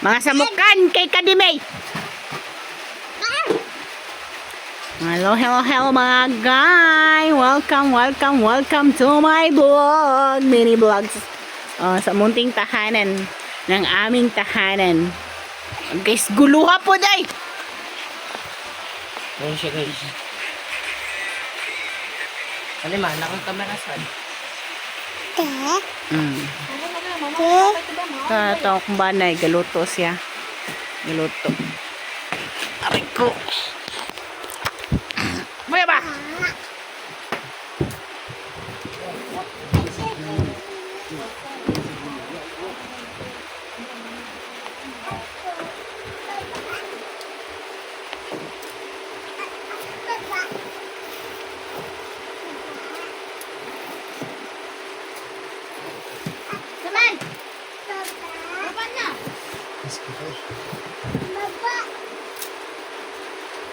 Mga samukan kay Kadimay. Hello, hello, hello mga guys. Welcome to my vlog. Mini vlogs. Sa munting tahanan ng aming tahanan. Guys, guluha po day. Ayun siya guys. Ano man, nakang kamera saan? Katong banay, galuto siya. Galuto. Aray ko. Buya ba?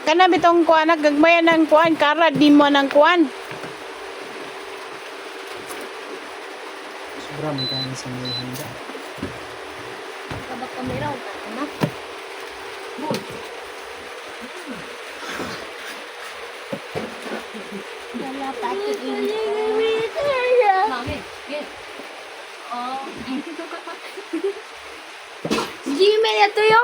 Kana bitong kuan gagmayan ng kuan kara di mo ng kuan. Sobrang magkano sa may handa. Kabak kamera o na. Wala pati Mami, get. Oh. Gmail ito yo.